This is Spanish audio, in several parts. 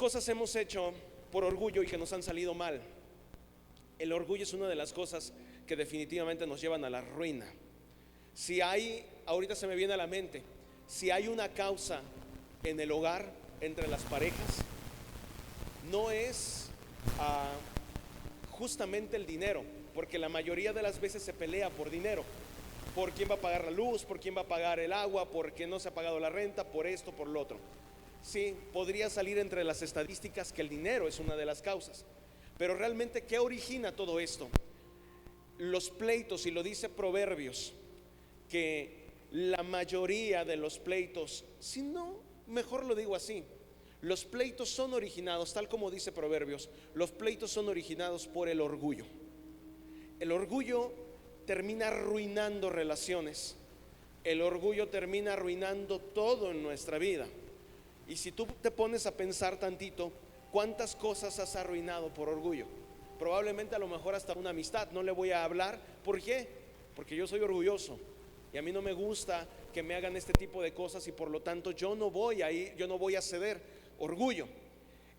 Cosas hemos hecho por orgullo y que nos han salido mal. El orgullo es una de las cosas que definitivamente nos llevan a la ruina. Si hay, ahorita se me viene a la mente, si hay una causa en el hogar entre las parejas, no es justamente el dinero, porque la mayoría de las veces se pelea por dinero. Por quién va a pagar la luz, por quién va a pagar el agua, por qué no se ha pagado la renta, por esto, por lo otro. Sí, podría salir entre las estadísticas que el dinero es una de las causas. Pero realmente, ¿qué origina todo esto? Los pleitos, y lo dice Proverbios, que la mayoría de los pleitos, si no, mejor lo digo así, los pleitos son originados, tal como dice Proverbios, los pleitos son originados por el orgullo. El orgullo termina arruinando relaciones. El orgullo termina arruinando todo en nuestra vida. Y si tú te pones a pensar tantito, ¿cuántas cosas has arruinado por orgullo? Probablemente a lo mejor hasta una amistad. No le voy a hablar. ¿Por qué? Porque yo soy orgulloso y a mí no me gusta que me hagan este tipo de cosas, y por lo tanto yo no voy a ir, yo no voy a ceder. Orgullo.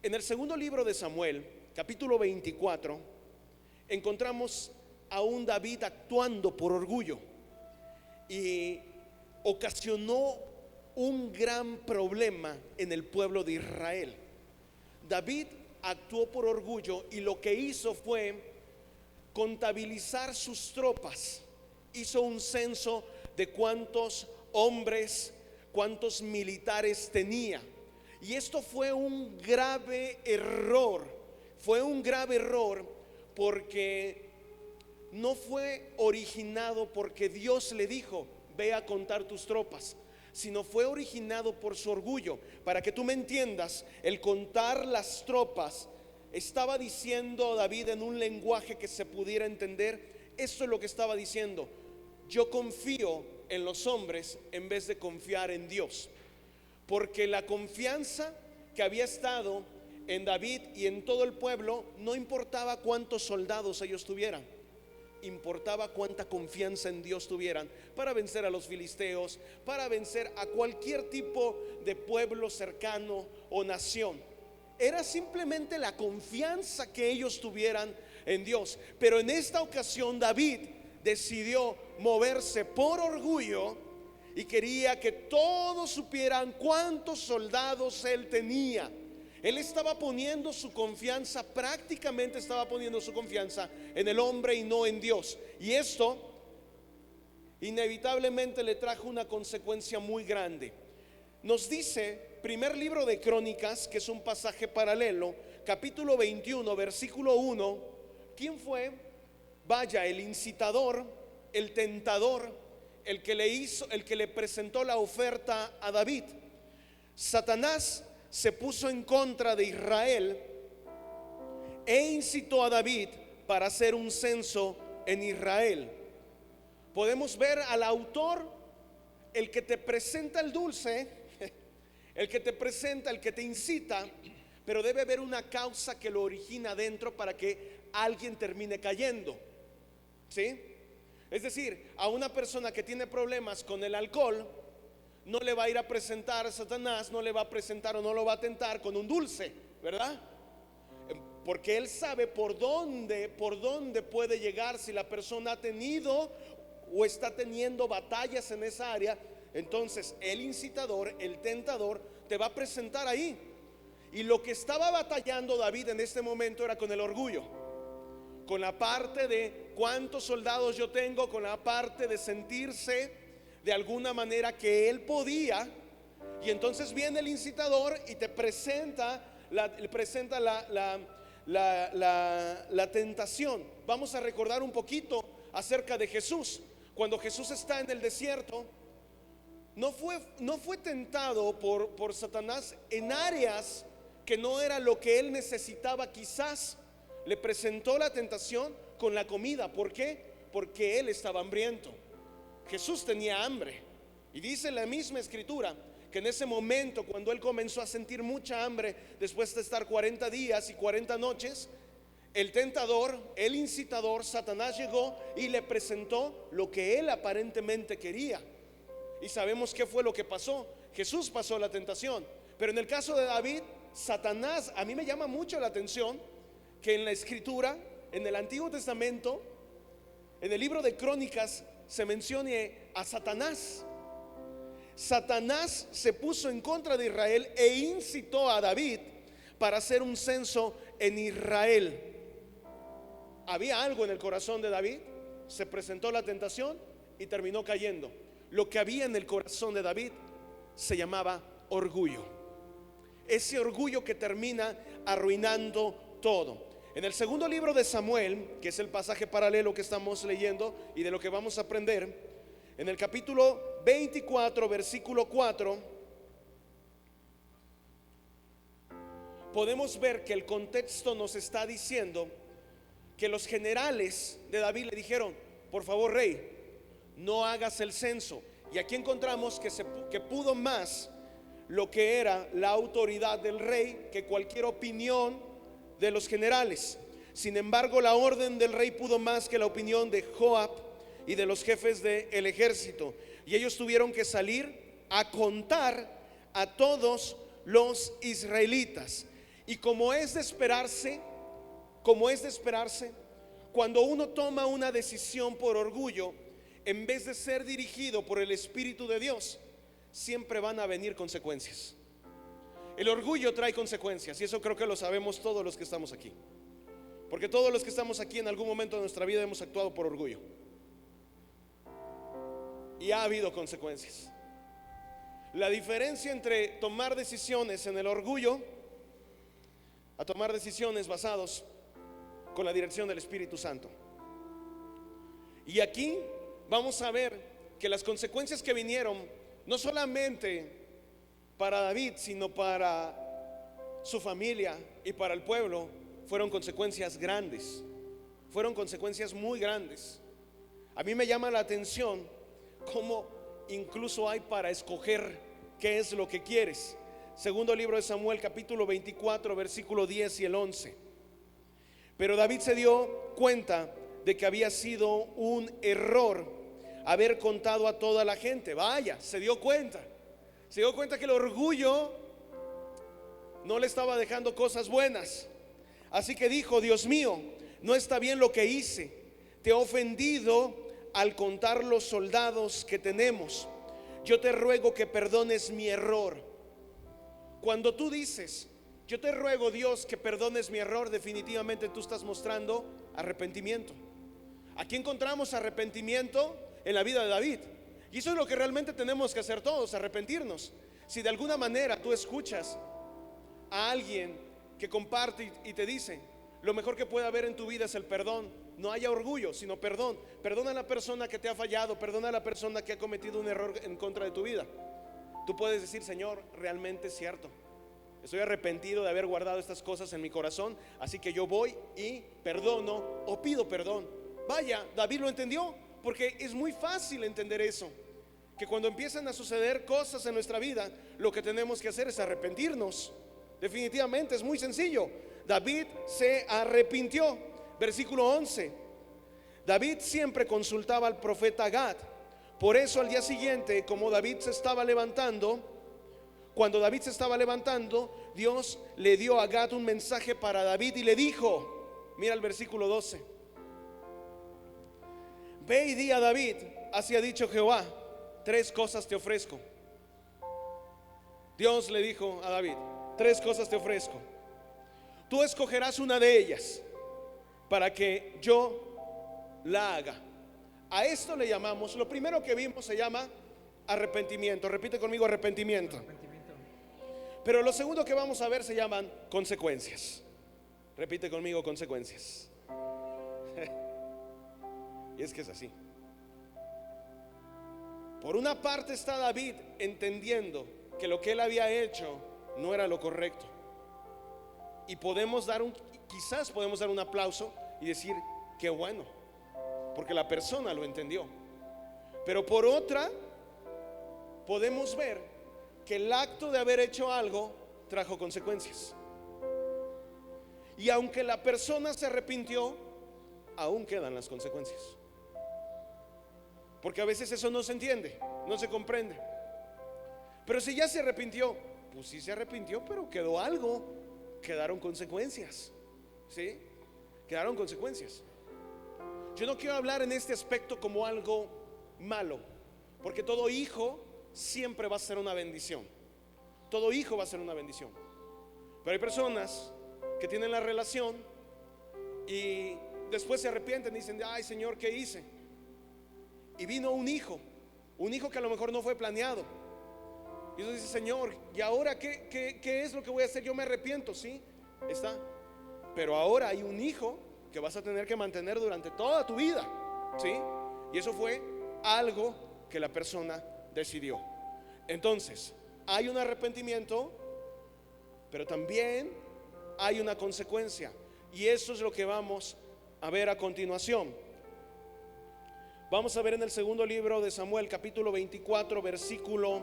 En el segundo libro de Samuel, capítulo 24, encontramos a un David actuando por orgullo y ocasionó un gran problema en el pueblo de Israel. David actuó por orgullo y lo que hizo fue contabilizar sus tropas. Hizo un censo de cuántos hombres, cuántos militares tenía. Y esto fue un grave error. Fue un grave error porque no fue originado porque Dios le dijo: ve a contar tus tropas, sino fue originado por su orgullo. Para que tú me entiendas, el contar las tropas estaba diciendo David en un lenguaje que se pudiera entender. Esto es lo que estaba diciendo: yo confío en los hombres en vez de confiar en Dios. Porque la confianza que había estado en David y en todo el pueblo no importaba cuántos soldados ellos tuvieran, importaba cuánta confianza en Dios tuvieran para vencer a los filisteos, para vencer a cualquier tipo de pueblo cercano o nación. Era simplemente la confianza que ellos tuvieran en Dios. Pero en esta ocasión David decidió moverse por orgullo y quería que todos supieran cuántos soldados él tenía. Él estaba poniendo su confianza, prácticamente estaba poniendo su confianza en el hombre y no en Dios. Y esto inevitablemente le trajo una consecuencia muy grande. Nos dice primer libro de Crónicas, que es un pasaje paralelo, capítulo 21, versículo 1. ¿Quién fue? Vaya, el incitador, el tentador, el que le presentó la oferta a David. Satanás se puso en contra de Israel e incitó a David para hacer un censo en Israel. Podemos ver al autor, el que te presenta el dulce, el que te presenta, el que te incita, pero debe haber una causa que lo origina dentro para que alguien termine cayendo. ¿Sí? Es decir, a una persona que tiene problemas con el alcohol, no le va a ir a presentar a Satanás, no le va a presentar o no lo va a tentar con un dulce, ¿verdad? Porque él sabe por dónde puede llegar. Si la persona ha tenido o está teniendo batallas en esa área, entonces el incitador, el tentador, te va a presentar ahí. Y lo que estaba batallando David en este momento era con el orgullo, con la parte de cuántos soldados yo tengo, con la parte de sentirse de alguna manera que él podía. Y entonces viene el incitador y te presenta la tentación. Vamos a recordar un poquito acerca de Jesús. Cuando Jesús está en el desierto, no fue tentado por Satanás en áreas que no era lo que él necesitaba. Quizás le presentó la tentación con la comida. ¿Por qué? Porque él estaba hambriento. Jesús tenía hambre. Y dice la misma escritura que en ese momento, cuando él comenzó a sentir mucha hambre, después de estar 40 días y 40 noches, el tentador, el incitador, Satanás, llegó y le presentó lo que él aparentemente quería. Y sabemos qué fue lo que pasó. Jesús pasó la tentación. Pero en el caso de David, Satanás, a mí me llama mucho la atención que en la escritura, en el Antiguo Testamento, en el libro de Crónicas, se mencione a Satanás. Satanás se puso en contra de Israel e incitó a David para hacer un censo en Israel. Había algo en el corazón de David, se presentó la tentación y terminó cayendo. Lo que había en el corazón de David se llamaba orgullo. Ese orgullo que termina arruinando todo. En el segundo libro de Samuel, que es el pasaje paralelo que estamos leyendo y de lo que vamos a aprender, en el capítulo 24, versículo 4, podemos ver que el contexto nos está diciendo que los generales de David le dijeron: por favor, rey, no hagas el censo. Y aquí encontramos que pudo más lo que era la autoridad del rey que cualquier opinión de los generales. Sin embargo, la orden del rey pudo más que la opinión de Joab y de los jefes del ejército, y ellos tuvieron que salir a contar a todos los israelitas. Y como es de esperarse, cuando uno toma una decisión por orgullo, en vez de ser dirigido por el Espíritu de Dios, siempre van a venir consecuencias. El orgullo trae consecuencias, y eso creo que lo sabemos todos los que estamos aquí, porque todos los que estamos aquí en algún momento de nuestra vida hemos actuado por orgullo y ha habido consecuencias. La diferencia entre tomar decisiones en el orgullo a tomar decisiones basados con la dirección del Espíritu Santo. Y aquí vamos a ver que las consecuencias que vinieron no solamente para David, sino para su familia y para el pueblo, fueron consecuencias grandes, fueron consecuencias muy grandes. A mí me llama la atención cómo incluso hay para escoger qué es lo que quieres. Segundo libro de Samuel, capítulo 24, versículo 10 y el 11. Pero David se dio cuenta de que había sido un error haber contado a toda la gente. Vaya, se dio cuenta que el orgullo no le estaba dejando cosas buenas. Así que dijo: Dios mío, no está bien lo que hice. Te he ofendido al contar los soldados que tenemos. Yo te ruego que perdones mi error. Cuando tú dices: yo te ruego, Dios, que perdones mi error, definitivamente tú estás mostrando arrepentimiento. Aquí encontramos arrepentimiento en la vida de David, y eso es lo que realmente tenemos que hacer todos: arrepentirnos. Si de alguna manera tú escuchas a alguien que comparte y te dice: lo mejor que puede haber en tu vida es el perdón, no haya orgullo, sino perdón. Perdona a la persona que te ha fallado, perdona a la persona que ha cometido un error en contra de tu vida. Tú puedes decir: Señor, realmente es cierto, estoy arrepentido de haber guardado estas cosas en mi corazón, así que yo voy y perdono o pido perdón. Vaya, David lo entendió, porque es muy fácil entender eso, que cuando empiezan a suceder cosas en nuestra vida, lo que tenemos que hacer es arrepentirnos. Definitivamente es muy sencillo. David se arrepintió. Versículo 11. David siempre consultaba al profeta Gad. Por eso al día siguiente, cuando David se estaba levantando, Dios le dio a Gad un mensaje para David y le dijo, mira el versículo 12: ve y di a David, así ha dicho Jehová, 3 cosas te ofrezco. Dios le dijo a David: 3 cosas te ofrezco. Tú escogerás una de ellas para que yo la haga. A esto le llamamos, lo primero que vimos se llama arrepentimiento. Repite conmigo: arrepentimiento. Pero lo segundo que vamos a ver se llaman consecuencias. Repite conmigo: consecuencias. Y es que es así. Por una parte está David entendiendo que lo que él había hecho no era lo correcto, y quizás podemos dar un aplauso y decir: qué bueno, porque la persona lo entendió. Pero por otra, podemos ver que el acto de haber hecho algo trajo consecuencias, y aunque la persona se arrepintió, aún quedan las consecuencias, porque a veces eso no se entiende, no se comprende. Pero si ya se arrepintió, pues sí se arrepintió, pero quedó algo, quedaron consecuencias, ¿sí? Quedaron consecuencias. Yo no quiero hablar en este aspecto como algo malo, porque todo hijo siempre va a ser una bendición. Todo hijo va a ser una bendición. Pero hay personas que tienen la relación y después se arrepienten y dicen: ay, Señor, ¿qué hice? Y vino un hijo que a lo mejor no fue planeado. Y entonces dice: Señor, ¿y ahora qué es lo que voy a hacer? Yo me arrepiento, sí, está. Pero ahora hay un hijo que vas a tener que mantener durante toda tu vida, ¿sí? Y eso fue algo que la persona decidió. Entonces, hay un arrepentimiento, pero también hay una consecuencia. Y eso es lo que vamos a ver a continuación. Vamos a ver en el segundo libro de Samuel, capítulo 24, versículo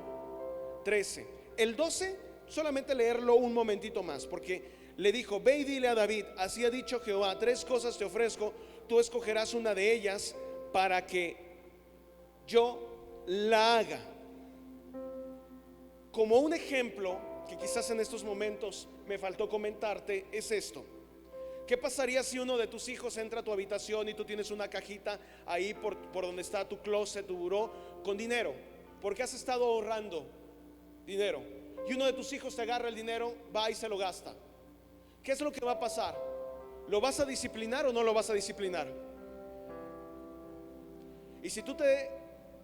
13. El 12, solamente leerlo un momentito más, porque le dijo: ve y dile a David, así ha dicho Jehová, 3 cosas te ofrezco, tú escogerás una de ellas para que yo la haga. Como un ejemplo que quizás en estos momentos me faltó comentarte, es esto. ¿Qué pasaría si uno de tus hijos entra a tu habitación y tú tienes una cajita ahí por donde está tu closet, tu buró, con dinero? Porque has estado ahorrando dinero. Y uno de tus hijos te agarra el dinero, va y se lo gasta. ¿Qué es lo que va a pasar? ¿Lo vas a disciplinar o no lo vas a disciplinar? Y si tú te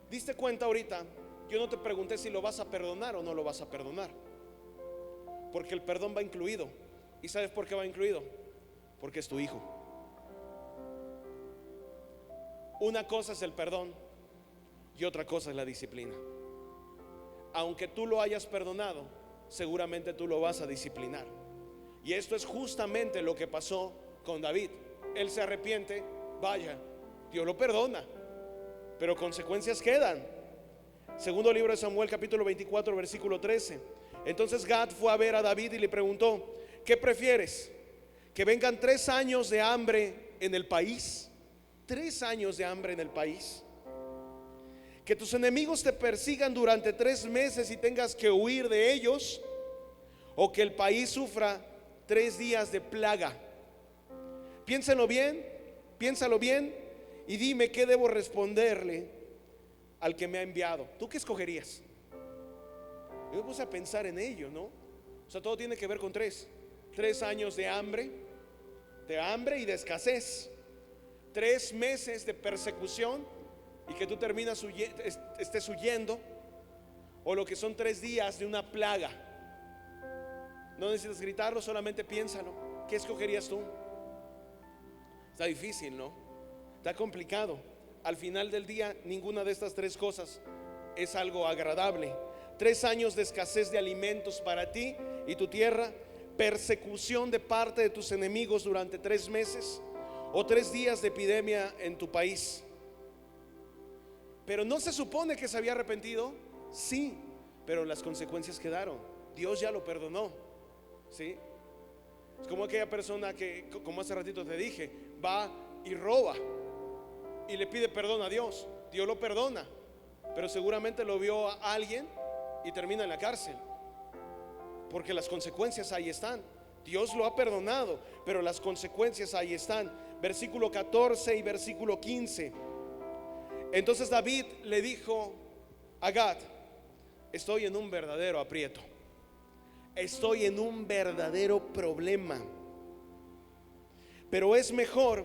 diste cuenta ahorita, yo no te pregunté si lo vas a perdonar o no lo vas a perdonar, porque el perdón va incluido. ¿Y sabes por qué va incluido? Porque es tu hijo. Una cosa es el perdón y otra cosa es la disciplina. Aunque tú lo hayas perdonado, seguramente tú lo vas a disciplinar. Y esto es justamente lo que pasó con David. Él se arrepiente, vaya, Dios lo perdona, pero consecuencias quedan. Segundo libro de Samuel, capítulo 24, versículo 13. Entonces Gad fue a ver a David y le preguntó: ¿qué prefieres? ¿Que vengan 3 años de hambre en el país? 3 años de hambre en el país. ¿Que tus enemigos te persigan durante 3 meses y tengas que huir de ellos? ¿O que el país sufra 3 días de plaga? Piénsalo bien y dime qué debo responderle al que me ha enviado. ¿Tú qué escogerías? Yo me puse a pensar en ello, ¿no? O sea, todo tiene que ver con 3 años de hambre y de escasez, 3 meses de persecución y que tú terminas estés huyendo, o lo que son 3 días de una plaga. No necesitas gritarlo, solamente piénsalo. ¿Qué escogerías tú? Está difícil, ¿no? Está complicado. Al final del día, ninguna de estas 3 cosas es algo agradable. 3 años de escasez de alimentos para ti y tu tierra, persecución de parte de tus enemigos durante 3 meses, o 3 días de epidemia en tu país. Pero no se supone que se había arrepentido. Sí, pero las consecuencias quedaron. Dios ya lo perdonó, ¿sí? Es como aquella persona que, como hace ratito te dije, va y roba y le pide perdón a Dios. Dios lo perdona, pero seguramente lo vio a alguien y termina en la cárcel, porque las consecuencias ahí están. Dios lo ha perdonado, pero las consecuencias ahí están. Versículo 14 y versículo 15. Entonces David le dijo a Gad: estoy en un verdadero aprieto, estoy en un verdadero problema, pero es mejor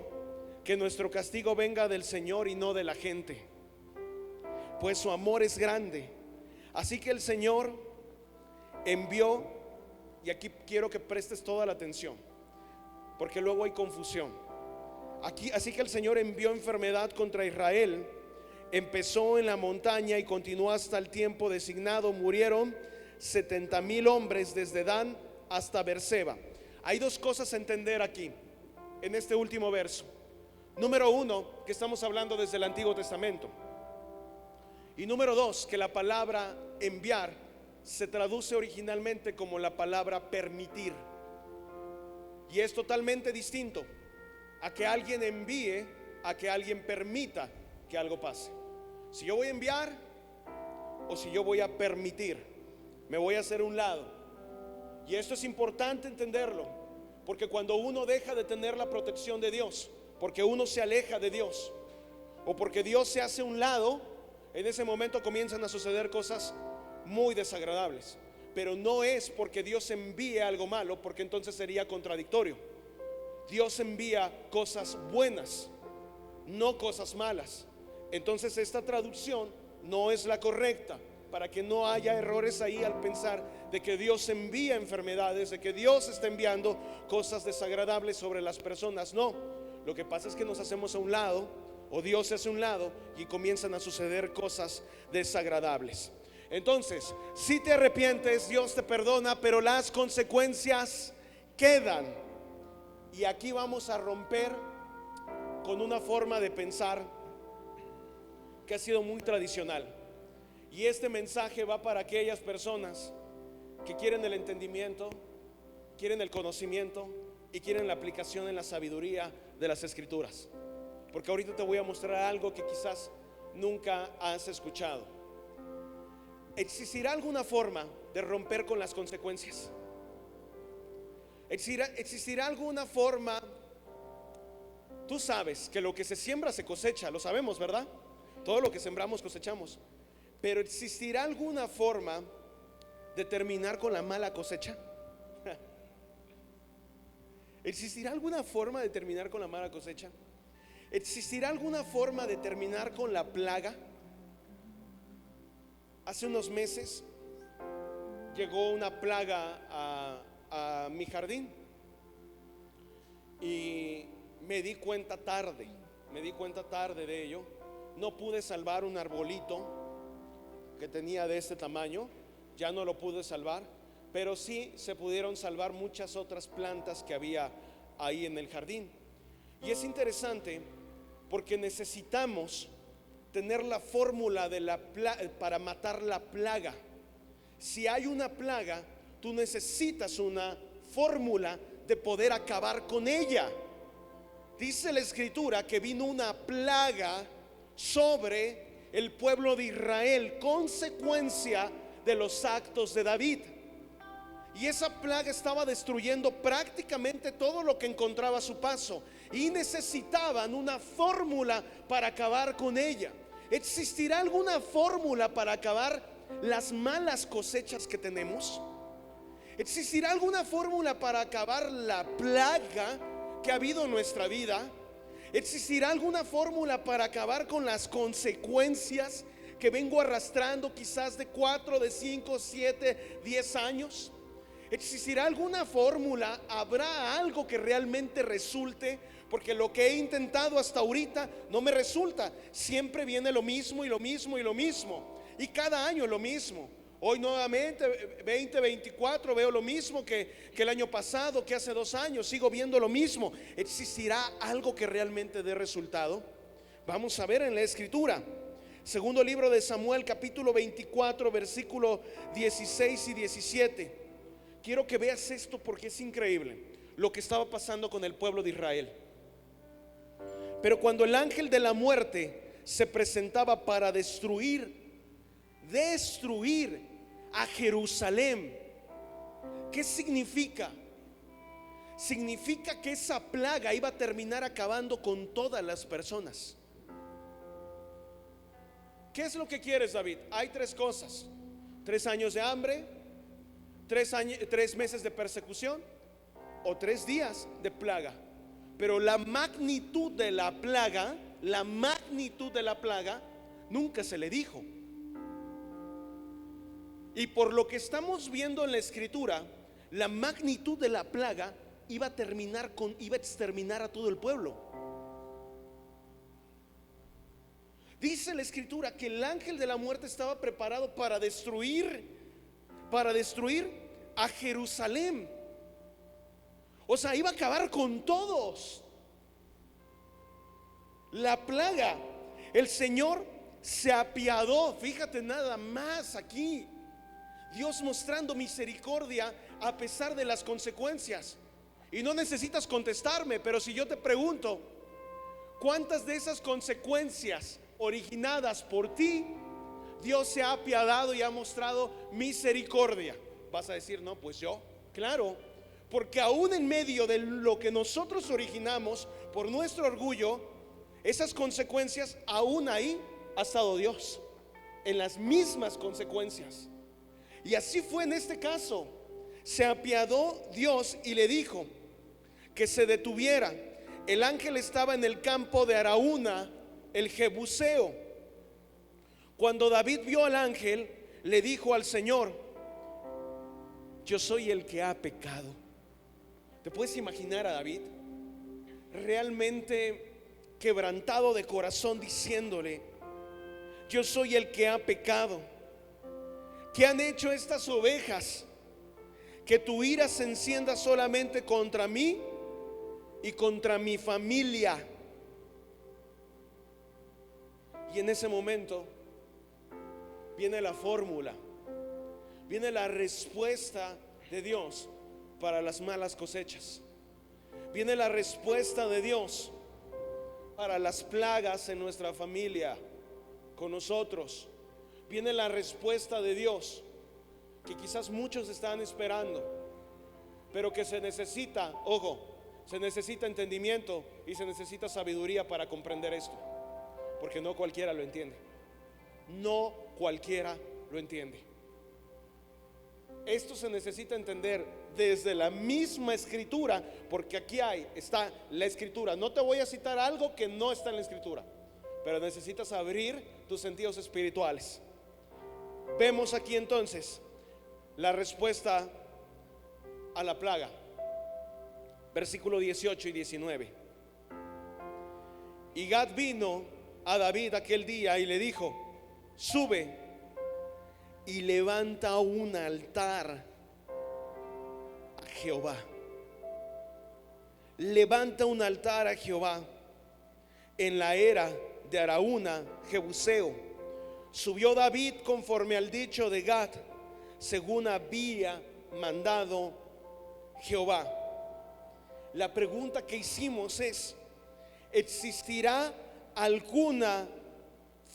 que nuestro castigo venga del Señor y no de la gente, pues su amor es grande. Así que el Señor envió, y aquí quiero que prestes toda la atención, porque luego hay confusión aquí. Así que el Señor envió enfermedad contra Israel. Empezó en la montaña y continuó hasta el tiempo designado. Murieron 70,000 hombres desde Dan hasta Beerseba. Hay 2 cosas a entender aquí en este último verso. Número 1, que estamos hablando desde el Antiguo Testamento. Y número 2, que la palabra enviar se traduce originalmente como la palabra permitir. Y es totalmente distinto a que alguien envíe, a que alguien permita que algo pase. Si yo voy a enviar o si yo voy a permitir, me voy a hacer a un lado Y esto es importante entenderlo, porque cuando uno deja de tener la protección de Dios, porque uno se aleja de Dios, o porque Dios se hace a un lado, en ese momento comienzan a suceder cosas muy desagradables. Pero no es porque Dios envíe algo malo, porque entonces sería contradictorio. Dios envía cosas buenas, no cosas malas. Entonces esta traducción no es la correcta, para que no haya errores ahí al pensar de que Dios envía enfermedades, de que Dios está enviando cosas desagradables sobre las personas. No, lo que pasa es que nos hacemos a un lado, o Dios se hace a un lado, y comienzan a suceder cosas desagradables. Entonces, si te arrepientes, Dios te perdona, pero las consecuencias quedan. Y aquí vamos a romper con una forma de pensar que ha sido muy tradicional. Y este mensaje va para aquellas personas que quieren el entendimiento, quieren el conocimiento y quieren la aplicación en la sabiduría de las Escrituras. Porque ahorita te voy a mostrar algo que quizás nunca has escuchado. ¿Existirá alguna forma de romper con las consecuencias? ¿Existirá alguna forma? Tú sabes que lo que se siembra se cosecha, lo sabemos, ¿verdad? Todo lo que sembramos cosechamos. Pero ¿existirá alguna forma de terminar con la mala cosecha? ¿Existirá alguna forma de terminar con la mala cosecha? ¿Existirá alguna forma de terminar con la plaga? Hace unos meses llegó una plaga a mi jardín y me di cuenta tarde de ello. No pude salvar un arbolito que tenía de este tamaño, ya no lo pude salvar, pero sí se pudieron salvar muchas otras plantas que había ahí en el jardín. Y es interesante porque necesitamos tener la fórmula para matar la plaga. Si hay una plaga, tú necesitas una fórmula de poder acabar con ella. Dice la Escritura que vino una plaga sobre el pueblo de Israel, consecuencia de los actos de David. Y esa plaga estaba destruyendo prácticamente todo lo que encontraba a su paso, y necesitaban una fórmula para acabar con ella. ¿Existirá alguna fórmula para acabar las malas cosechas que tenemos? ¿Existirá alguna fórmula para acabar la plaga que ha habido en nuestra vida? ¿Existirá alguna fórmula para acabar con las consecuencias que vengo arrastrando quizás de 4, de 5, 7, 10 años? ¿Existirá alguna fórmula? ¿Habrá algo que realmente resulte? Porque lo que he intentado hasta ahorita no me resulta. Siempre viene lo mismo y lo mismo y lo mismo, y cada año lo mismo. Hoy nuevamente 2024 veo lo mismo que el año pasado, que hace 2 años. Sigo viendo lo mismo. ¿Existirá algo que realmente dé resultado? Vamos a ver en la Escritura. Segundo libro de Samuel, capítulo 24, versículo 16 y 17. Quiero que veas esto porque es increíble lo que estaba pasando con el pueblo de Israel. Pero cuando el ángel de la muerte se presentaba para destruir a Jerusalén, ¿qué significa? Significa que esa plaga iba a terminar acabando con todas las personas. ¿Qué es lo que quieres, David? Hay 3 cosas: 3 años de hambre, 3 meses de persecución, o 3 días de plaga. Pero la magnitud de la plaga nunca se le dijo. Y por lo que estamos viendo en la Escritura, la magnitud de la plaga iba a exterminar a todo el pueblo. Dice la Escritura que el ángel de la muerte estaba preparado para destruir a Jerusalén. O sea, iba a acabar con todos. La plaga, el Señor se apiadó. Fíjate nada más aquí, Dios mostrando misericordia a pesar de las consecuencias. Y no necesitas contestarme, pero si yo te pregunto, ¿cuántas de esas consecuencias originadas por ti Dios se ha apiadado y ha mostrado misericordia? Vas a decir, no, pues yo. Claro, porque aún en medio de lo que nosotros originamos por nuestro orgullo, esas consecuencias, aún ahí ha estado Dios, en las mismas consecuencias. Y así fue en este caso. Se apiadó Dios y le dijo que se detuviera. El ángel estaba en el campo de Araúna, el Jebuseo. Cuando David vio al ángel, le dijo al Señor: yo soy el que ha pecado. ¿Te puedes imaginar a David realmente quebrantado de corazón, diciéndole: yo soy el que ha pecado? ¿Qué han hecho estas ovejas? Que tu ira se encienda solamente contra mí y contra mi familia. Y en ese momento viene la fórmula, viene la respuesta de Dios para las malas cosechas. Viene la respuesta de Dios para las plagas en nuestra familia, con nosotros. Viene la respuesta de Dios que quizás muchos están esperando, pero que se necesita, ojo, se necesita entendimiento y se necesita sabiduría para comprender esto, porque no cualquiera lo entiende. No cualquiera lo entiende. Esto se necesita entender desde la misma escritura, porque aquí está la escritura. No te voy a citar algo que no está en la escritura, pero necesitas abrir tus sentidos espirituales. Vemos aquí entonces la respuesta a la plaga, versículo 18 y 19. Y Gad vino a David aquel día y le dijo: sube y levanta un altar a Jehová. Levanta un altar a Jehová en la era de Araúna, Jebuseo. Subió David conforme al dicho de Gad, según había mandado Jehová. La pregunta que hicimos es: ¿existirá alguna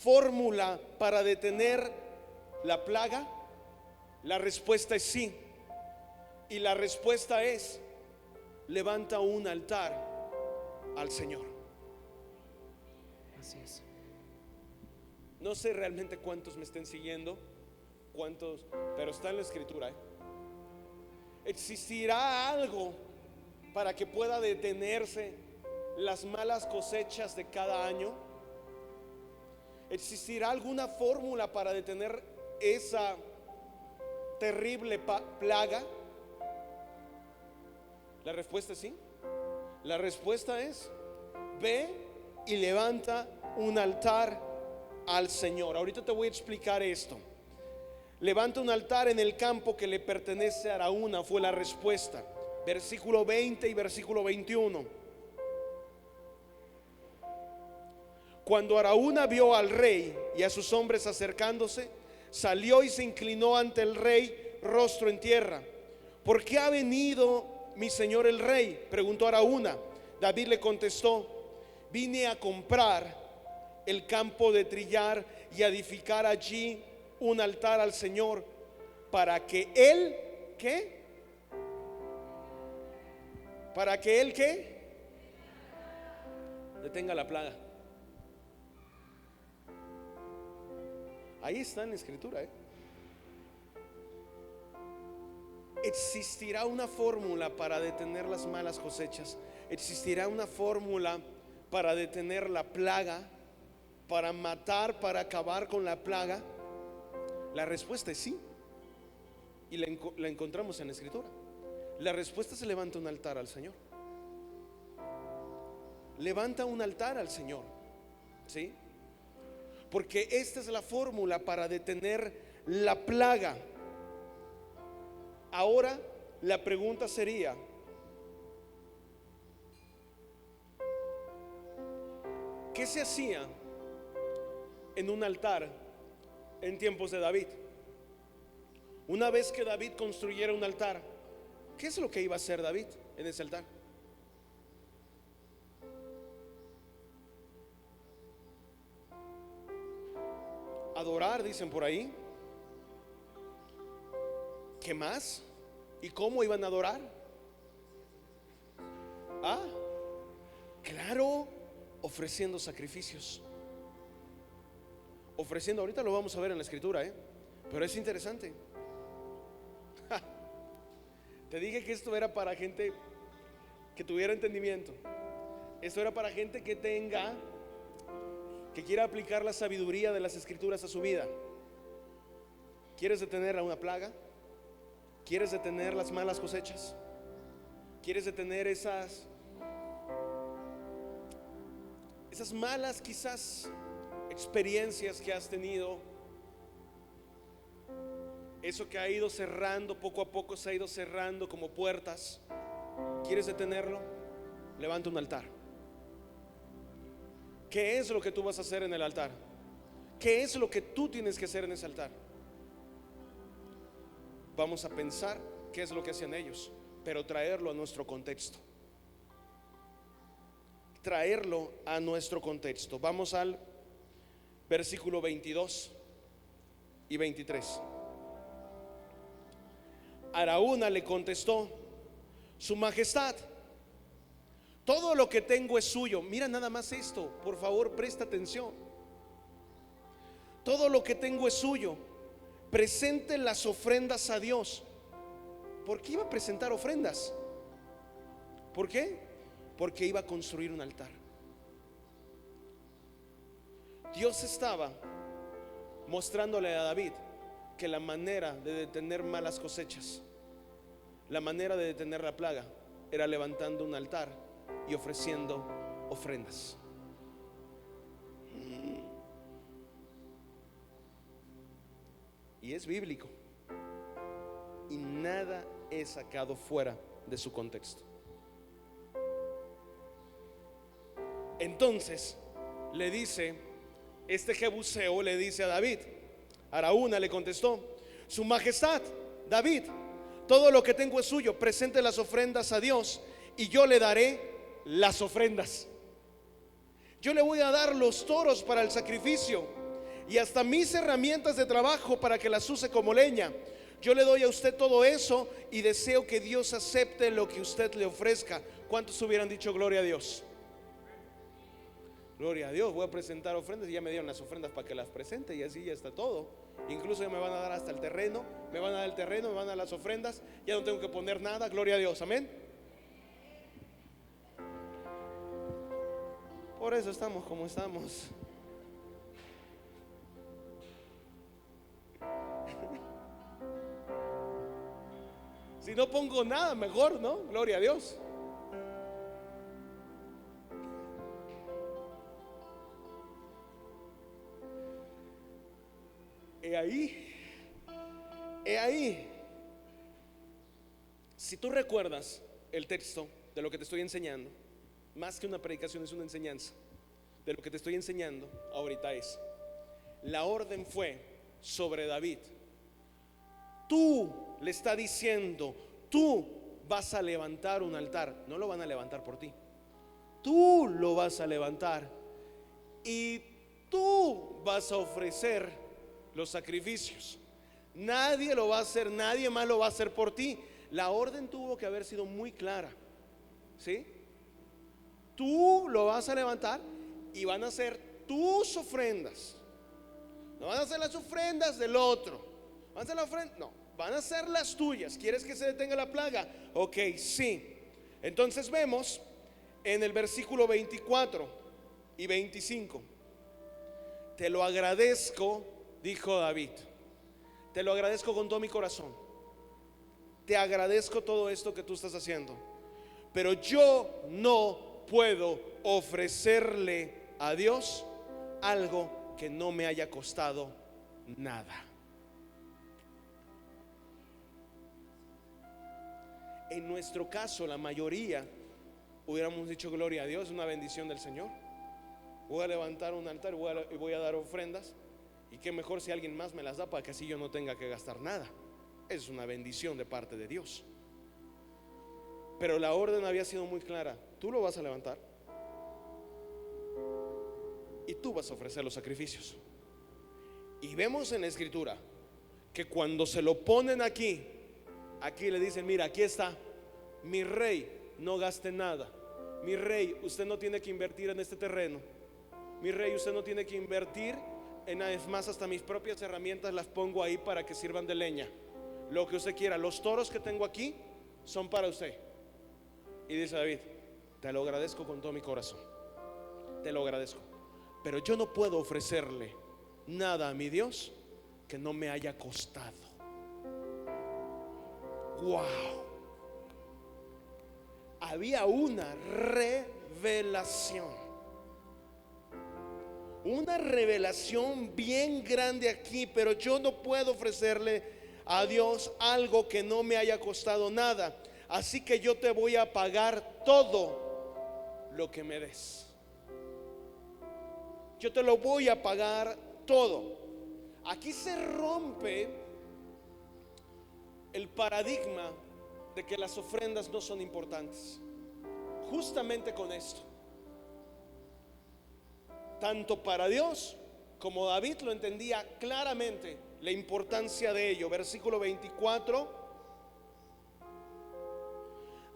fórmula para detener la plaga? La respuesta es sí. Y la respuesta es: levanta un altar al Señor. Así es. No sé realmente cuántos me estén siguiendo, cuántos, pero está en la escritura, ¿eh? ¿Existirá algo para que pueda detenerse las malas cosechas de cada año? ¿Existirá alguna fórmula para detener esa terrible plaga? La respuesta es sí. La respuesta es: ve y levanta un altar al Señor. Ahorita te voy a explicar esto. Levanta un altar en el campo que le pertenece a Araúna, fue la respuesta. Versículo 20 y versículo 21. Cuando Araúna vio al rey y a sus hombres acercándose, salió y se inclinó ante el rey, rostro en tierra. ¿Por qué ha venido mi señor el rey?, preguntó Araúna. David le contestó: vine a comprar el campo de trillar y a edificar allí un altar al Señor, para que él, ¿qué? Para que él, ¿qué? Detenga la plaga. Ahí está en la escritura, ¿eh? ¿Existirá una fórmula para detener las malas cosechas? ¿Existirá una fórmula para detener la plaga, para matar, para acabar con la plaga? La respuesta es sí. Y la encontramos en la escritura. La respuesta se: levanta un altar al Señor. Levanta un altar al Señor, ¿sí? Porque esta es la fórmula para detener la plaga. Ahora la pregunta sería: ¿qué se hacía en un altar en tiempos de David? Una vez que David construyera un altar, ¿qué es lo que iba a hacer David en ese altar? Adorar, dicen por ahí. ¿Qué más? ¿Y cómo iban a adorar? Ah, claro, ofreciendo sacrificios. Ofreciendo, ahorita lo vamos a ver en la escritura, pero es interesante. Ja, te dije que esto era para gente que tuviera entendimiento. Esto era para gente que quiera aplicar la sabiduría de las escrituras a su vida. ¿Quieres detener a una plaga? ¿Quieres detener las malas cosechas? ¿Quieres detener esas malas quizás experiencias que has tenido? Eso que ha ido cerrando, poco a poco se ha ido cerrando como puertas. ¿Quieres detenerlo? Levanta un altar. ¿Qué es lo que tú vas a hacer en el altar? ¿Qué es lo que tú tienes que hacer en ese altar? Vamos a pensar qué es lo que hacían ellos, pero traerlo a nuestro contexto. Traerlo a nuestro contexto. Vamos al versículo 22 y 23. Araúna le contestó: Su majestad, todo lo que tengo es suyo. Mira nada más esto, por favor, presta atención. Todo lo que tengo es suyo. Presenten las ofrendas a Dios. ¿Por qué iba a presentar ofrendas? ¿Por qué? Porque iba a construir un altar. Dios estaba mostrándole a David que la manera de detener malas cosechas, la manera de detener la plaga, era levantando un altar y ofreciendo ofrendas. Y es bíblico, y nada es sacado fuera de su contexto. Entonces le dice este Jebuseo, le dice a David, Araúna le contestó: Su majestad, David, todo lo que tengo es suyo. Presente las ofrendas a Dios y yo le daré las ofrendas. Yo le voy a dar los toros para el sacrificio y hasta mis herramientas de trabajo para que las use como leña. Yo le doy a usted todo eso y deseo que Dios acepte lo que usted le ofrezca. ¿Cuántos hubieran dicho gloria a Dios? Gloria a Dios, voy a presentar ofrendas. Y ya me dieron las ofrendas para que las presente, y así ya está todo. Incluso ya me van a dar hasta el terreno. Me van a dar el terreno, me van a dar las ofrendas. Ya no tengo que poner nada, gloria a Dios, amén. Por eso estamos como estamos. Si no pongo nada, mejor, ¿no? Gloria a Dios. He ahí. Si tú recuerdas el texto de lo que te estoy enseñando, más que una predicación, es una enseñanza. De lo que te estoy enseñando ahorita es: la orden fue sobre David. Tú le está diciendo, tú vas a levantar un altar. No lo van a levantar por ti, tú lo vas a levantar y tú vas a ofrecer los sacrificios. Nadie lo va a hacer, nadie más lo va a hacer por ti. La orden tuvo que haber sido muy clara, ¿sí? Tú lo vas a levantar y van a ser tus ofrendas. No van a ser las ofrendas del otro. Van a ser las ofrendas, no, van a ser las tuyas. ¿Quieres que se detenga la plaga? Ok, sí. Entonces vemos en el versículo 24 y 25: Te lo agradezco, dijo David. Te lo agradezco con todo mi corazón. Te agradezco todo esto que tú estás haciendo, pero yo no puedo ofrecerle a Dios algo que no me haya costado nada. En nuestro caso, la mayoría hubiéramos dicho gloria a Dios, una bendición del Señor. Voy a levantar un altar y voy a dar ofrendas. Y qué mejor si alguien más me las da, para que así yo no tenga que gastar nada. Es una bendición de parte de Dios. Pero la orden había sido muy clara: tú lo vas a levantar y tú vas a ofrecer los sacrificios. Y vemos en la escritura que cuando se lo ponen aquí Aquí le dicen, mira, aquí está, mi rey, no gaste nada. Mi rey, usted no tiene que invertir en este terreno. Mi rey, usted no tiene que invertir en nada. Es más, hasta mis propias herramientas las pongo ahí para que sirvan de leña. Lo que usted quiera, los toros que tengo aquí son para usted. Y dice David, te lo agradezco con todo mi corazón, te lo agradezco, pero yo no puedo ofrecerle nada a mi Dios que no me haya costado. Wow. Había una revelación bien grande aquí. Pero yo no puedo ofrecerle a Dios algo que no me haya costado nada, así que yo te voy a pagar todo lo que me des. Yo te lo voy a pagar todo. Aquí se rompe el paradigma de que las ofrendas no son importantes. Justamente con esto, tanto para Dios como David lo entendía claramente, la importancia de ello. Versículo 24: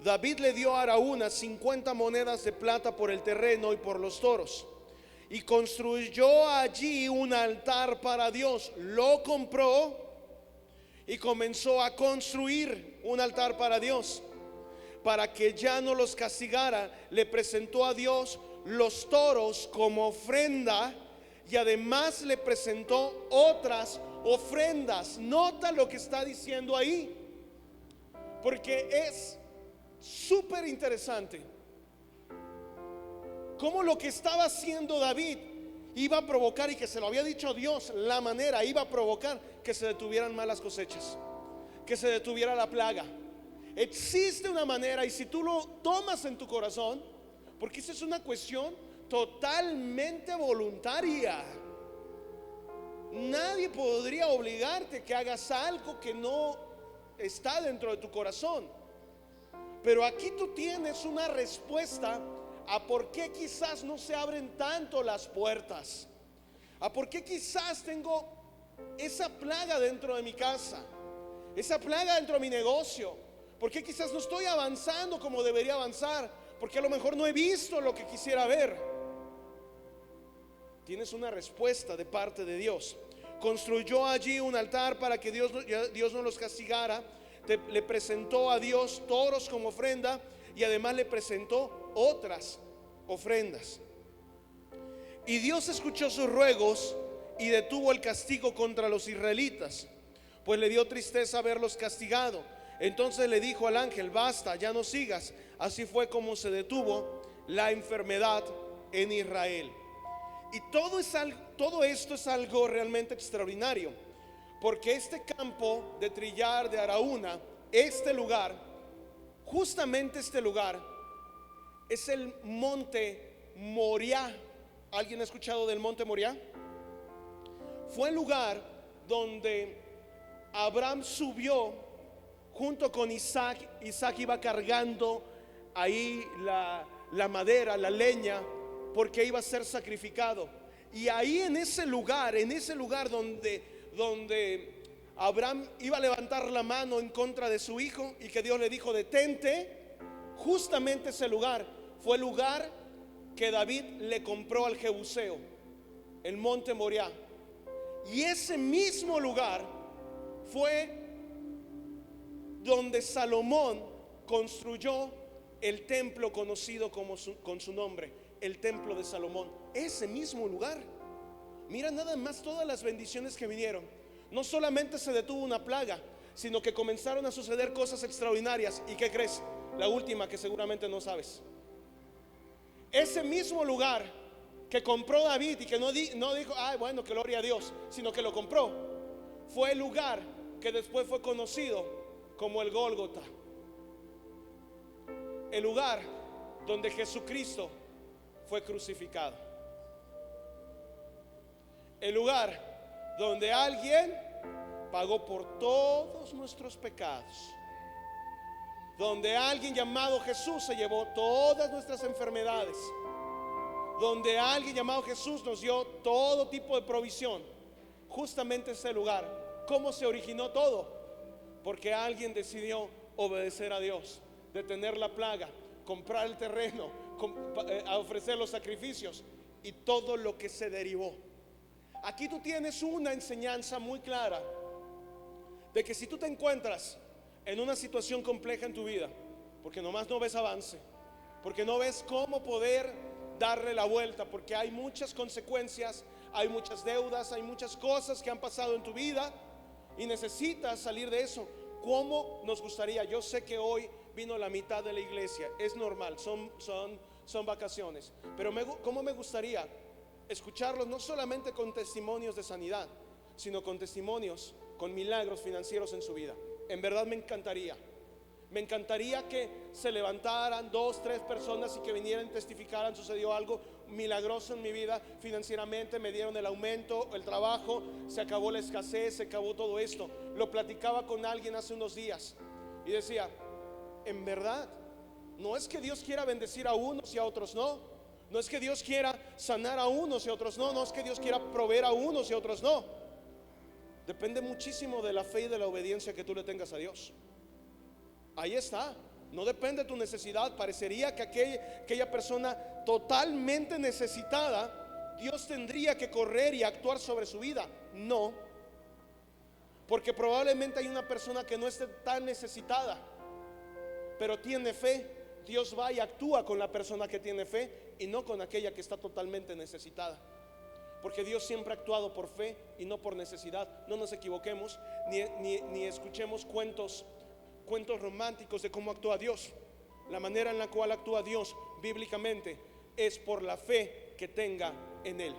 David le dio a Araúna 50 monedas de plata por el terreno y por los toros, y construyó allí un altar para Dios. Lo compró y comenzó a construir un altar para Dios. Para que ya no los castigara, le presentó a Dios los toros como ofrenda, y además le presentó otras ofrendas. Nota lo que está diciendo ahí, porque es súper interesante cómo lo que estaba haciendo David iba a provocar, y que se lo había dicho Dios, la manera iba a provocar que se detuvieran malas cosechas, que se detuviera la plaga. Existe una manera, y si tú lo tomas en tu corazón, porque esa es una cuestión totalmente voluntaria. Nadie podría obligarte que hagas algo que no está dentro de tu corazón. Pero aquí tú tienes una respuesta a por qué quizás no se abren tanto las puertas, a por qué quizás tengo esa plaga dentro de mi casa, esa plaga dentro de mi negocio, por qué quizás no estoy avanzando como debería avanzar, porque a lo mejor no he visto lo que quisiera ver. Tienes una respuesta de parte de Dios. Construyó allí un altar para que Dios no los castigara. Le presentó a Dios toros como ofrenda, y además le presentó otras ofrendas. Y Dios escuchó sus ruegos y detuvo el castigo contra los israelitas, pues le dio tristeza verlos castigado. Entonces le dijo al ángel: basta, ya no sigas. Así fue como se detuvo la enfermedad en Israel. Y todo esto es algo realmente extraordinario, porque este campo de trillar de Araúna, este lugar, justamente este lugar, es el monte Moriah. ¿Alguien ha escuchado del monte Moriah? Fue el lugar donde Abraham subió junto con Isaac. Isaac iba cargando ahí la madera, la leña, porque iba a ser sacrificado. Y ahí en ese lugar donde Abraham iba a levantar la mano en contra de su hijo, y que Dios le dijo: detente, justamente ese lugar fue el lugar que David le compró al Jebuseo, el monte Moriah. Y ese mismo lugar fue donde Salomón construyó el templo conocido con su nombre, el templo de Salomón. Ese mismo lugar. Mira nada más todas las bendiciones que vinieron. No solamente se detuvo una plaga, sino que comenzaron a suceder cosas extraordinarias. ¿Y qué crees? La última, que seguramente no sabes. Ese mismo lugar que compró David, y que no dijo: ay, bueno, que gloria a Dios, sino que lo compró, fue el lugar que después fue conocido como el Gólgota, el lugar donde Jesucristo fue crucificado, el lugar donde alguien pagó por todos nuestros pecados, donde alguien llamado Jesús se llevó todas nuestras enfermedades, donde alguien llamado Jesús nos dio todo tipo de provisión. Justamente ese lugar. ¿Cómo se originó todo? porque alguien decidió obedecer a Dios, detener la plaga, comprar el terreno, a ofrecer los sacrificios y todo lo que se derivó. Aquí tú tienes una enseñanza muy clara de que si tú te encuentras en una situación compleja en tu vida, porque nomás no ves avance, porque no ves cómo poder darle la vuelta, porque hay muchas consecuencias, hay muchas deudas, hay muchas cosas que han pasado en tu vida y necesitas salir de eso. ¿Cómo nos gustaría? Yo sé que hoy vino la mitad de la iglesia, es normal, son vacaciones, pero ¿cómo me gustaría escucharlos no solamente con testimonios de sanidad, sino con testimonios, con milagros financieros en su vida? En verdad me encantaría que se levantaran 2, 3 personas y que vinieran y testificaran: sucedió algo milagroso en mi vida financieramente, me dieron el aumento, el trabajo, se acabó la escasez, se acabó todo esto. Lo platicaba con alguien hace unos días y decía: en verdad, no es que Dios quiera bendecir a unos y a otros no, no es que Dios quiera sanar a unos y a otros no, no es que Dios quiera proveer a unos y a otros no. Depende muchísimo de la fe y de la obediencia que tú le tengas a Dios. Ahí está. No depende de tu necesidad. Parecería que aquella persona totalmente necesitada, Dios tendría que correr y actuar sobre su vida. No, porque probablemente hay una persona que no esté tan necesitada, pero tiene fe. Dios va y actúa con la persona que tiene fe y no con aquella que está totalmente necesitada, porque Dios siempre ha actuado por fe y no por necesidad. No nos equivoquemos ni escuchemos cuentos románticos de cómo actúa Dios. La manera en la cual actúa Dios bíblicamente es por la fe que tenga en Él.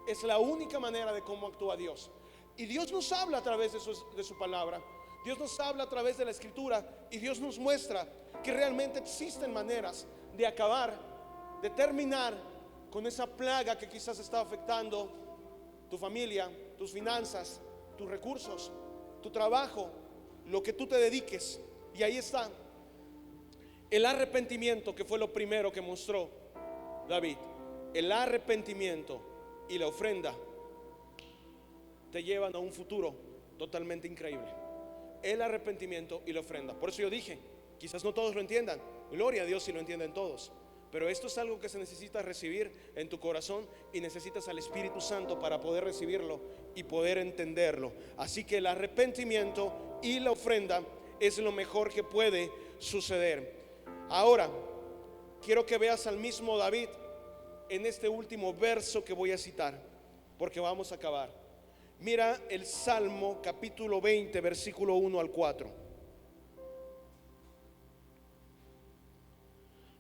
Es la única manera de cómo actúa Dios. Y Dios nos habla a través de su palabra. Dios nos habla a través de la escritura, y Dios nos muestra que realmente existen maneras de acabar, de terminar con esa plaga que quizás está afectando tu familia, tus finanzas, tus recursos, tu trabajo, lo que tú te dediques. Y ahí está el arrepentimiento, que fue lo primero que mostró David. El arrepentimiento y la ofrenda te llevan a un futuro totalmente increíble. El arrepentimiento y la ofrenda. Por eso yo dije, quizás no todos lo entiendan. Gloria a Dios si lo entienden todos, pero esto es algo que se necesita recibir en tu corazón, y necesitas al Espíritu Santo para poder recibirlo y poder entenderlo. Así que el arrepentimiento y la ofrenda es lo mejor que puede suceder. Ahora quiero que veas al mismo David en este último verso que voy a citar, porque vamos a acabar. Mira el Salmo capítulo 20, versículo 1 al 4.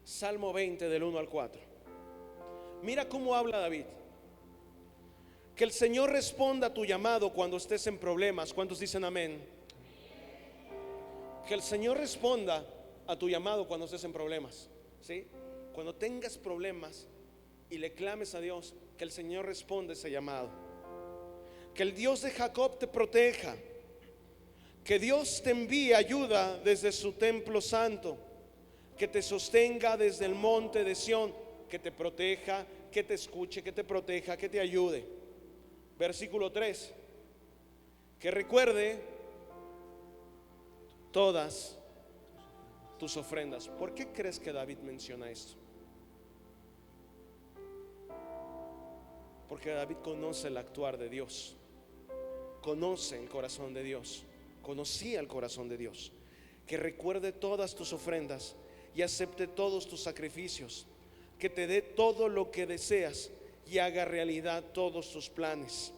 Salmo 20 del 1 al 4. Mira cómo habla David. Que el Señor responda a tu llamado cuando estés en problemas. ¿Cuántos dicen amén? Que el Señor responda a tu llamado cuando estés en problemas, ¿sí? Cuando tengas problemas y le clames a Dios, que el Señor responda ese llamado. Que el Dios de Jacob te proteja. Que Dios te envíe ayuda desde su templo santo. Que te sostenga desde el monte de Sión. Que te proteja, que te escuche, que te proteja, que te ayude. Versículo 3. Que recuerde todas tus ofrendas. ¿Por qué crees que David menciona esto? Porque David conoce el actuar de Dios, conoce el corazón de Dios, conocía el corazón de Dios. Que recuerde todas tus ofrendas y acepte todos tus sacrificios. Que te dé todo lo que deseas y haga realidad todos tus planes.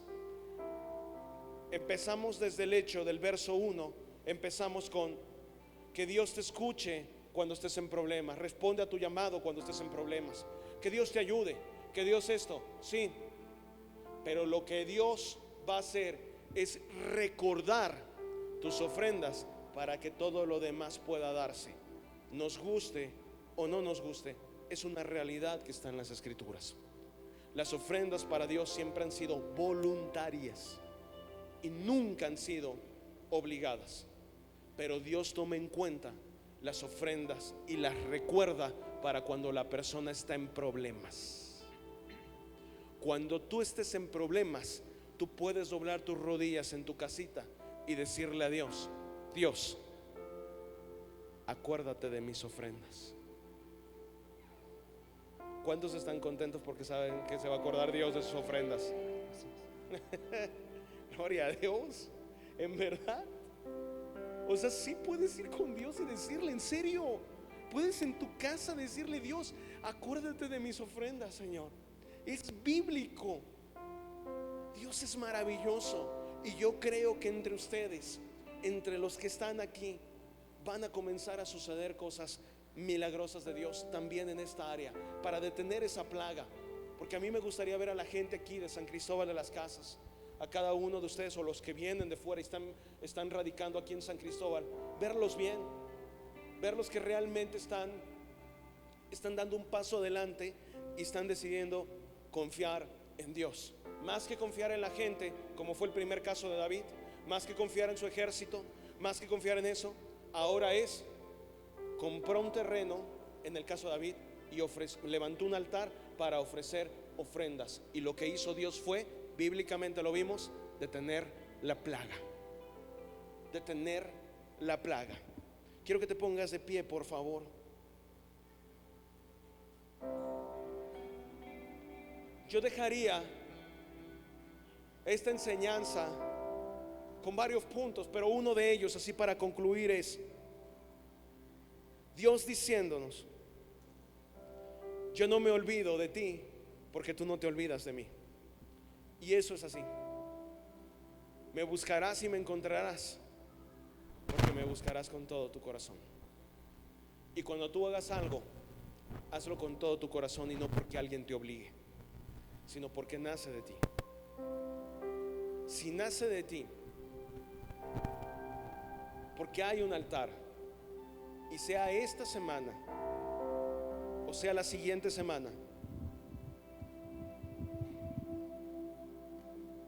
Empezamos desde el hecho del verso 1. Empezamos con que Dios te escuche cuando estés en problemas. Responde a tu llamado cuando estés en problemas. Que Dios te ayude, que Dios esto, sí. Pero lo que Dios va a hacer es recordar tus ofrendas para que todo lo demás pueda darse. Nos guste o no nos guste, es una realidad que está en las Escrituras. Las ofrendas para Dios siempre han sido voluntarias y nunca han sido obligadas. Pero Dios toma en cuenta las ofrendas y las recuerda para cuando la persona está en problemas. Cuando tú estés en problemas, tú puedes doblar tus rodillas en tu casita y decirle a Dios: Dios, acuérdate de mis ofrendas. ¿Cuántos están contentos porque saben que se va a acordar Dios de sus ofrendas? Gloria a Dios. En verdad, o sea, sí puedes ir con Dios y decirle, en serio, puedes en tu casa decirle: Dios, acuérdate de mis ofrendas, Señor. Es bíblico. Dios es maravilloso. Y yo creo que entre ustedes, entre los que están aquí, van a comenzar a suceder cosas milagrosas de Dios también en esta área, para detener esa plaga. Porque a mí me gustaría ver a la gente aquí de San Cristóbal de las Casas, a cada uno de ustedes, o los que vienen de fuera y están radicando aquí en San Cristóbal, verlos bien, verlos que realmente están dando un paso adelante y están decidiendo confiar en Dios, más que confiar en la gente, como fue el primer caso de David, más que confiar en su ejército, más que confiar en eso. Ahora compró un terreno, en el caso de David, y levantó un altar para ofrecer ofrendas. Y lo que hizo Dios fue, bíblicamente lo vimos, detener la plaga. Detener la plaga. Quiero que te pongas de pie, por favor. Yo dejaría esta enseñanza con varios puntos, pero uno de ellos, así para concluir, es Dios diciéndonos: yo no me olvido de ti porque tú no te olvidas de mí. Y eso es así. Me buscarás y me encontrarás porque me buscarás con todo tu corazón. Y cuando tú hagas algo, hazlo con todo tu corazón, y no porque alguien te obligue, sino porque nace de ti. Si nace de ti, porque hay un altar, y sea esta semana o sea la siguiente semana,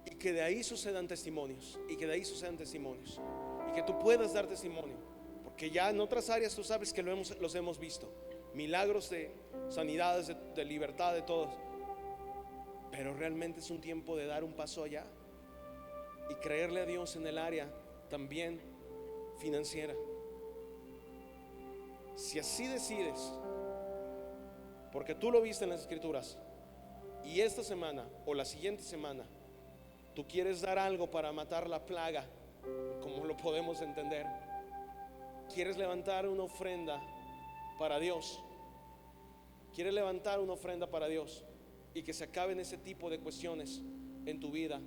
y que de ahí sucedan testimonios, y que de ahí sucedan testimonios, y que tú puedas dar testimonio, porque ya en otras áreas tú sabes que los hemos visto, milagros de sanidades, de libertad, de todos. Pero realmente es un tiempo de dar un paso allá y creerle a Dios en el área también financiera. Si así decides, porque tú lo viste en las escrituras, y esta semana o la siguiente semana tú quieres dar algo para matar la plaga, como lo podemos entender, quieres levantar una ofrenda para Dios, quieres levantar una ofrenda para Dios, y que se acaben ese tipo de cuestiones en tu vida,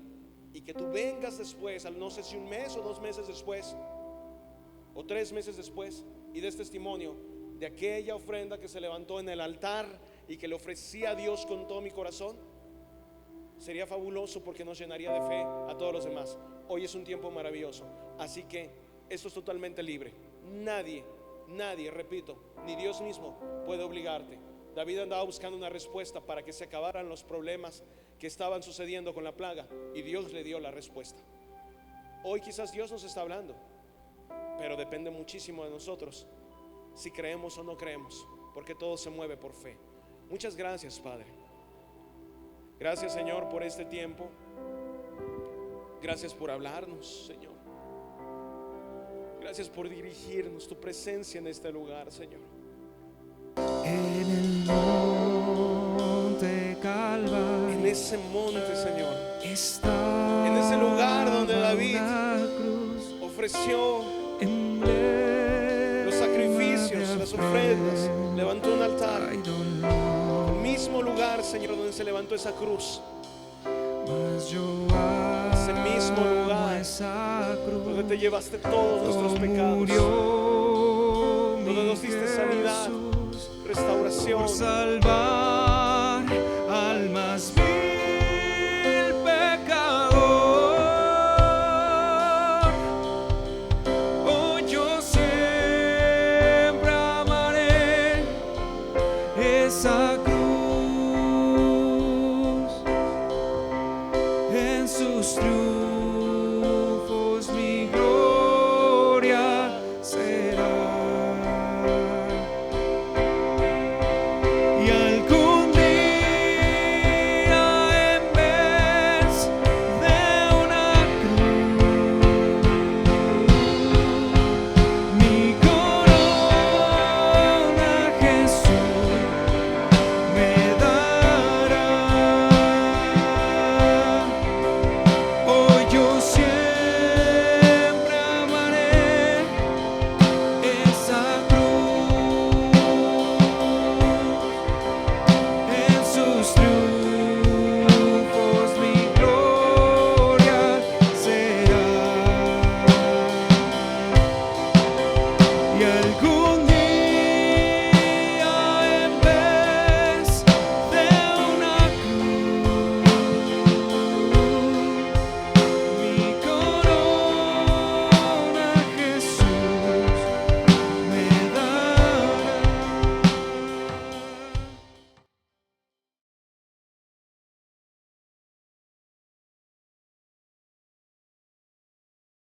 y que tú vengas después, no sé si un mes o 2 meses después o 3 meses después, y des testimonio de aquella ofrenda que se levantó en el altar y que le ofrecí a Dios con todo mi corazón. Sería fabuloso, porque nos llenaría de fe a todos los demás. Hoy es un tiempo maravilloso, así que esto es totalmente libre. Nadie, repito, ni Dios mismo puede obligarte. David andaba buscando una respuesta para que se acabaran los problemas que estaban sucediendo con la plaga, y Dios le dio la respuesta. Hoy quizás Dios nos está hablando, pero depende muchísimo de nosotros si creemos o no creemos, porque todo se mueve por fe. Muchas gracias, Padre. Gracias, Señor, por este tiempo. Gracias por hablarnos, Señor. Gracias por dirigirnos, tu presencia en este lugar, Señor. En el monte Calvario, en ese monte, Señor, está en ese lugar donde David la cruz, ofreció emblema los sacrificios, las ofrendas, levantó un altar. hay dolor, El mismo lugar, Señor, donde se levantó esa cruz, mas yo ese mismo amo lugar esa cruz, donde te llevaste todos nuestros pecados, murió donde nos diste sanidad, Jesús, restauración, por salvar al más vil pecador. Oh, yo siempre amaré esa cruz, en sus